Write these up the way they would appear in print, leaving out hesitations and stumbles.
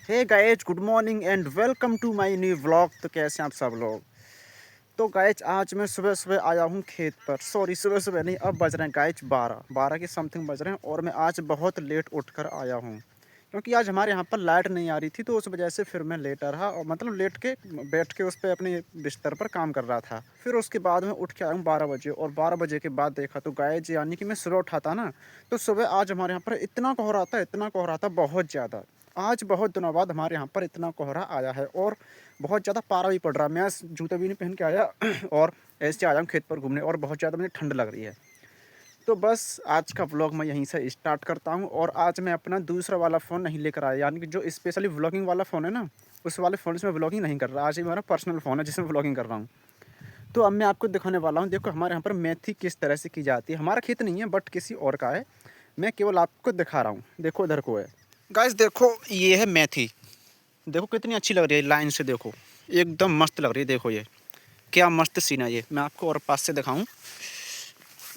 Hey guys, good morning and welcome to my new vlog. तो कैसे हैं आप सब लोग। तो गाइज आज मैं सुबह सुबह आया हूँ खेत पर। सॉरी, सुबह सुबह नहीं, अब बज रहे हैं गाइज 12 के समथिंग बज रहे हैं। और मैं आज बहुत लेट उठकर आया हूँ क्योंकि आज हमारे यहाँ पर लाइट नहीं आ रही थी। तो उस वजह से फिर मैं लेट रहा और मतलब लेट के बैठ के उस पर अपने बिस्तर पर काम कर रहा था। फिर उसके बाद मैं उठ के आया हूँ 12 बजे। और 12 बजे के बाद देखा तो गाइज यानी कि मैं सुबह उठा था ना, तो सुबह आज हमारे यहाँ पर इतना कोहरा था बहुत ज़्यादा। आज बहुत दिनों बाद हमारे यहाँ पर इतना कोहरा आया है और बहुत ज़्यादा पारा भी पड़ रहा है। मैं जूते भी नहीं पहन के आया और ऐसे आया हूँ खेत पर घूमने और बहुत ज़्यादा मुझे ठंड लग रही है। तो बस आज का व्लॉग मैं यहीं से स्टार्ट करता हूँ। और आज मैं अपना दूसरा वाला फ़ोन नहीं लेकर आया, यानी कि जो स्पेशली व्लॉगिंग वाला फ़ोन है ना, उस वाले फ़ोन से मैं व्लॉगिंग नहीं कर रहा। आज ये मेरा पर्सनल फ़ोन है जिसमें व्लॉगिंग कर रहा हूँ। तो अब मैं आपको दिखाने वाला हूँ। देखो हमारे यहाँ पर मेथी किस तरह से की जाती है। हमारा खेत नहीं है बट किसी और का है। मैं केवल आपको दिखा रहा हूँ। देखो इधर को है गाइस, देखो ये है मेथी। देखो कितनी अच्छी लग रही है, लाइन से देखो एकदम मस्त लग रही है। देखो ये क्या मस्त सीन है। ये मैं आपको और पास से दिखाऊं।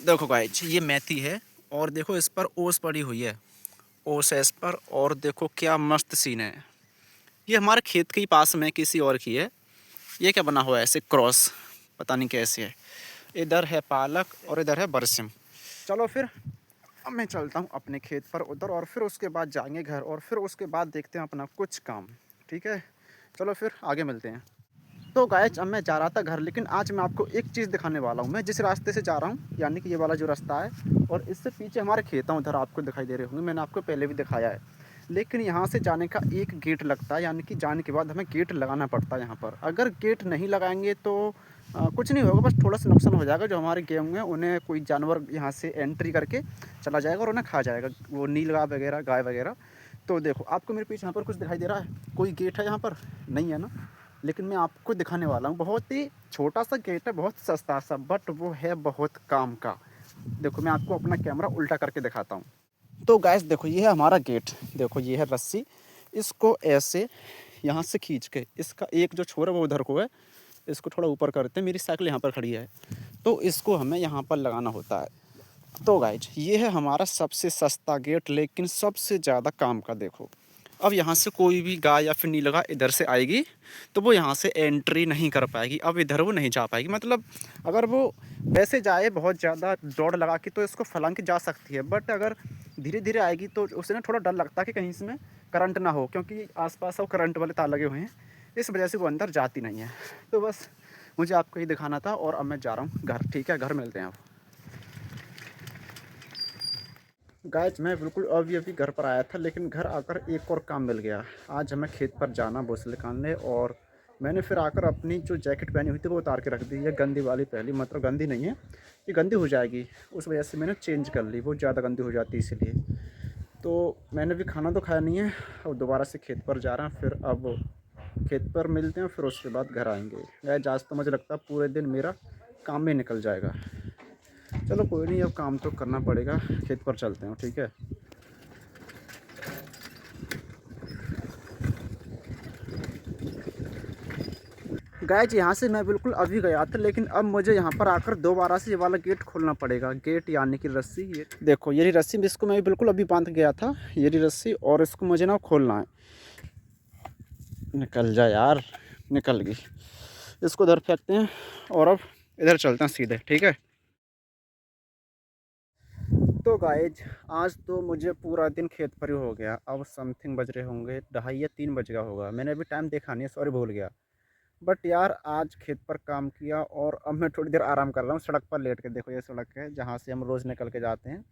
देखो गाइस ये मेथी है और देखो इस पर ओस पड़ी हुई है। ओस है इस पर और देखो क्या मस्त सीन है। ये हमारे खेत के ही पास में किसी और की है। ये क्या बना हुआ है ऐसे क्रॉस, पता नहीं कैसे है। इधर है पालक और इधर है बरसिम। चलो फिर अब मैं चलता हूँ अपने खेत पर उधर और फिर उसके बाद जाएंगे घर और फिर उसके बाद देखते हैं अपना कुछ काम। ठीक है, चलो फिर आगे मिलते हैं। तो गाइस अब मैं जा रहा था घर, लेकिन आज मैं आपको एक चीज़ दिखाने वाला हूँ। मैं जिस रास्ते से जा रहा हूँ यानी कि ये वाला जो रास्ता है और इससे पीछे हमारे खेत हैं, उधर आपको दिखाई दे रहे होंगे। मैंने आपको पहले भी दिखाया है। लेकिन यहाँ से जाने का एक गेट लगता है, यानी कि जाने के बाद हमें गेट लगाना पड़ता है यहाँ पर। अगर गेट नहीं लगाएंगे तो कुछ नहीं होगा, बस थोड़ा सा नुकसान हो जाएगा। जो हमारे गेहूँ हैं उन्हें कोई जानवर यहाँ से एंट्री करके चला जाएगा और उन्हें खा जाएगा, वो नीलगाय वगैरह, गाय वगैरह। तो देखो आपको मेरे पीछे यहाँ पर कुछ दिखाई दे रहा है, कोई गेट है यहाँ पर? नहीं है ना। लेकिन मैं आपको दिखाने वाला हूँ। बहुत ही छोटा सा गेट है, बहुत सस्ता सा, बट वो है बहुत काम का। देखो मैं आपको अपना कैमरा उल्टा करके दिखाता हूँ। तो गैस देखो ये है हमारा गेट। देखो ये है रस्सी, इसको ऐसे यहाँ से खींच के, इसका एक जो छोर है वो उधर को है, इसको थोड़ा ऊपर करते हैं। मेरी साइकिल यहाँ पर खड़ी है तो इसको हमें यहाँ पर लगाना होता है। तो गाइज ये है हमारा सबसे सस्ता गेट लेकिन सबसे ज़्यादा काम का। देखो अब यहाँ से कोई भी गाय या फिर नीलगाय इधर से आएगी तो वो यहाँ से एंट्री नहीं कर पाएगी। अब इधर वो नहीं जा पाएगी, मतलब अगर वो वैसे जाए बहुत ज़्यादा दौड़ लगा के तो इसको फलांग के जा सकती है, बट अगर धीरे धीरे आएगी तो उसे ना थोड़ा डर लगता है कि कहीं इसमें करंट ना हो, क्योंकि आसपास सब करंट वाले तार लगे हुए हैं। इस वजह से वो अंदर जाती नहीं है। तो बस मुझे आपको ये दिखाना था और अब मैं जा रहा हूँ घर। ठीक है, घर मिलते हैं अब। गाइस मैं बिल्कुल अभी अभी घर पर आया था, लेकिन घर आकर एक और काम मिल गया। आज हमें खेत पर जाना बोतल निकालने, और मैंने फिर आकर अपनी जो जैकेट पहनी हुई थी वो उतार के रख दी। ये गंदी वाली पहली, मतलब गंदी नहीं है, ये गंदी हो जाएगी, उस वजह से मैंने चेंज कर ली। वो ज़्यादा गंदी हो जाती है इसलिए। तो मैंने भी खाना तो खाया नहीं है और दोबारा से खेत पर जा रहे हैं। फिर अब खेत पर मिलते हैं, फिर उसके बाद घर आएंगे। गाइस आज तो मुझे लगता है पूरे दिन मेरा काम में निकल जाएगा। चलो कोई नहीं, अब काम तो करना पड़ेगा। खेत पर चलते हैं, ठीक है। गाइस यहाँ से मैं बिल्कुल अभी गया था, लेकिन अब मुझे यहाँ पर आकर दोबारा से ये वाला गेट खोलना पड़ेगा। गेट यानी कि रस्सी, ये देखो ये रस्सी, इसको मैं बिल्कुल अभी बांध गया था, ये रस्सी, और इसको मुझे ना खोलना है। निकल जा यार, निकल गई। इसको उधर फेंकते हैं और अब इधर चलते हैं सीधे, ठीक है। तो गाइज आज तो मुझे पूरा दिन खेत पर ही हो गया। अब समथिंग बज रहे होंगे 2:30 या 3 बज गया होगा, मैंने अभी टाइम देखा नहीं है, सॉरी भूल गया। बट यार आज खेत पर काम किया और अब मैं थोड़ी देर आराम कर रहा हूँ सड़क पर लेट के। देखो ये सड़क है जहाँ से हम रोज़ निकल के जाते हैं।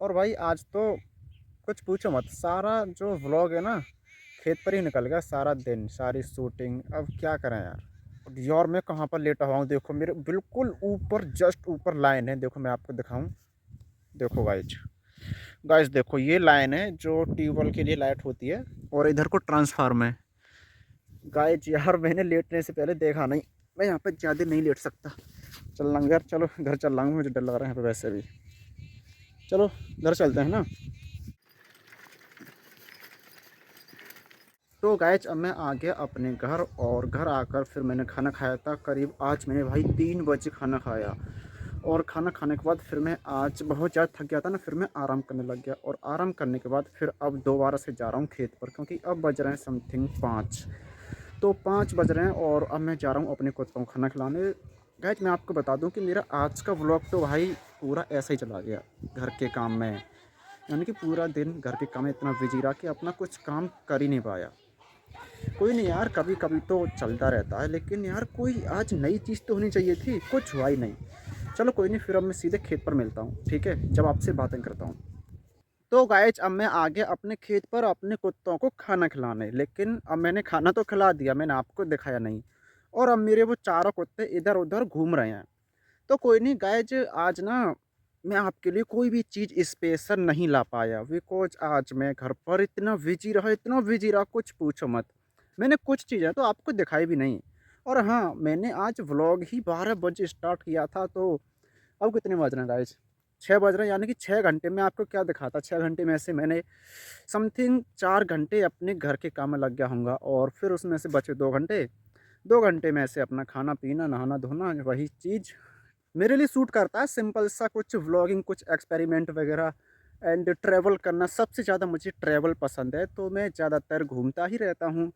और भाई आज तो कुछ पूछो मत, सारा जो व्लॉग है ना खेत पर ही निकल गया, सारा दिन सारी शूटिंग। अब क्या करें यार। यार मैं कहाँ पर लेटा हुआ हूँ, देखो मेरे बिल्कुल ऊपर, जस्ट ऊपर लाइन है। देखो मैं आपको दिखाऊँ, देखो गाइज, गाइज देखो ये लाइन है जो ट्यूबवेल के लिए लाइट होती है, और इधर को ट्रांसफार्म है। गाइज यार मैंने लेटने से पहले देखा नहीं, मैं यहाँ पे ज़्यादा नहीं लेट सकता। चल लंग यार, चलो घर चल रहा हूँ, मुझे डर लग रहा है यहाँ पे वैसे भी। चलो घर चलते हैं ना। तो गाइज अब मैं आ गया अपने घर, और घर आकर फिर मैंने खाना खाया था करीब, आज मैंने भाई 3 बजे खाना खाया। और खाना खाने के बाद फिर मैं आज बहुत ज़्यादा थक गया था ना, फिर मैं आराम करने लग गया। और आराम करने के बाद फिर अब दोबारा से जा रहा हूँ खेत पर, क्योंकि अब बज रहे हैं समथिंग 5। तो 5 बज रहे हैं और अब मैं जा रहा हूँ अपने कुत्तों को खाना खिलाने। गाइस मैं आपको बता दूँ कि मेरा आज का व्लॉग तो भाई पूरा ऐसा ही चला गया घर के काम में। यानी कि पूरा दिन घर के काम में इतना बिजी रहा कि अपना कुछ काम कर ही नहीं पाया। कोई नहीं यार, कभी कभी तो चलता रहता है, लेकिन यार कोई आज नई चीज़ तो होनी चाहिए थी, कुछ हुआ ही नहीं। चलो कोई नहीं, फिर अब मैं सीधे खेत पर मिलता हूँ, ठीक है, जब आपसे बातें करता हूँ। तो गाइस अब मैं आ गया अपने खेत पर अपने कुत्तों को खाना खिलाने, लेकिन अब मैंने खाना तो खिला दिया, मैंने आपको दिखाया नहीं। और अब मेरे वो चारों कुत्ते इधर उधर घूम रहे हैं। तो कोई नहीं गाइज, आज ना मैं आपके लिए कोई भी चीज़ स्पेशल नहीं ला पाया, बिकॉज आज मैं घर पर इतना बिजी रहा, कुछ पूछो मत। मैंने कुछ चीज़ें तो आपको दिखाई भी नहीं। और हाँ, मैंने आज व्लॉग ही 12 बजे स्टार्ट किया था, तो अब कितने बज रहे हैं गाइज? 6 बज रहे हैं, यानी कि 6 घंटे में आपको क्या दिखाता, 6 घंटे में से मैंने समथिंग 4 घंटे अपने घर के काम में लग गया हूँगा, और फिर उसमें से बचे 2 घंटे। 2 घंटे में से अपना खाना पीना नहाना धोना वही चीज़ मेरे लिए सूट करता है, सिंपल सा कुछ व्लॉगिंग, कुछ एक्सपेरिमेंट वगैरह। एंड ट्रैवल करना, सबसे ज़्यादा मुझे ट्रैवल पसंद है, तो मैं ज़्यादातर घूमता ही रहता हूँ।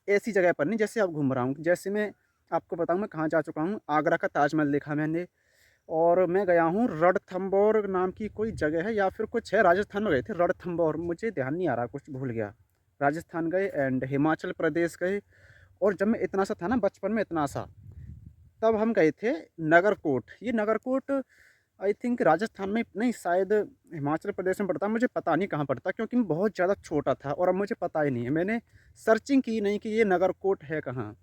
ऐसी जगह पर नहीं जैसे अब घूम रहा हूँ। जैसे मैं आपको बताऊँ मैं कहाँ जा चुका हूँ, आगरा का ताजमहल देखा मैंने। और मैं गया हूँ रणथंभौर नाम की कोई जगह है, या फिर कुछ है, राजस्थान में गए थे रणथंभौर, मुझे ध्यान नहीं आ रहा, कुछ भूल गया। राजस्थान गए एंड हिमाचल प्रदेश गए। और जब मैं इतना सा था ना, बचपन में इतना सा, तब हम गए थे नगरकोट। ये नगरकोट आई थिंक राजस्थान में नहीं, शायद हिमाचल प्रदेश में पड़ता है, मुझे पता नहीं कहाँ पड़ता, क्योंकि मैं बहुत ज़्यादा छोटा था और अब मुझे पता ही नहीं है। मैंने सर्चिंग की नहीं कि ये नगरकोट है कहाँ।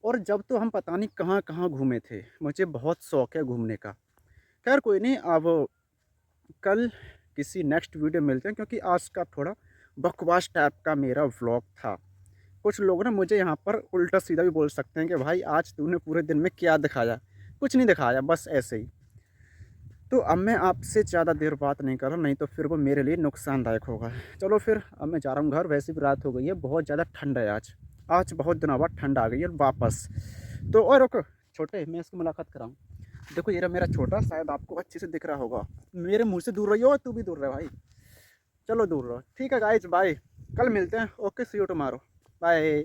और जब तो हम पता नहीं कहाँ कहाँ घूमे थे, मुझे बहुत शौक है घूमने का। खैर कोई नहीं, अब कल किसी नेक्स्ट वीडियो मिलते हैं, क्योंकि आज का थोड़ा बकवास टाइप का मेरा व्लॉग था। कुछ लोग ना मुझे यहाँ पर उल्टा सीधा भी बोल सकते हैं कि भाई आज तूने पूरे दिन में क्या दिखाया। कुछ नहीं दिखाया, बस ऐसे ही। तो अब मैं आपसे ज़्यादा देर बात नहीं कर रहा, नहीं तो फिर वो मेरे लिए नुकसानदायक होगा। चलो फिर अब मैं जा रहा हूँ घर, वैसे भी रात हो गई है, बहुत ज़्यादा ठंड है आज। आज बहुत दिनों बाद ठंड आ गई है वापस। तो और रुको छोटे, मैं इसकी मुलाकात कराऊँ। देखो ये रहा मेरा छोटा, शायद आपको अच्छे से दिख रहा होगा। मेरे मुँह से दूर रहियो, तू भी दूर रहे भाई। चलो दूर रहो, ठीक है गाइज, बाय। कल मिलते हैं, okay, see you tomorrow, bye.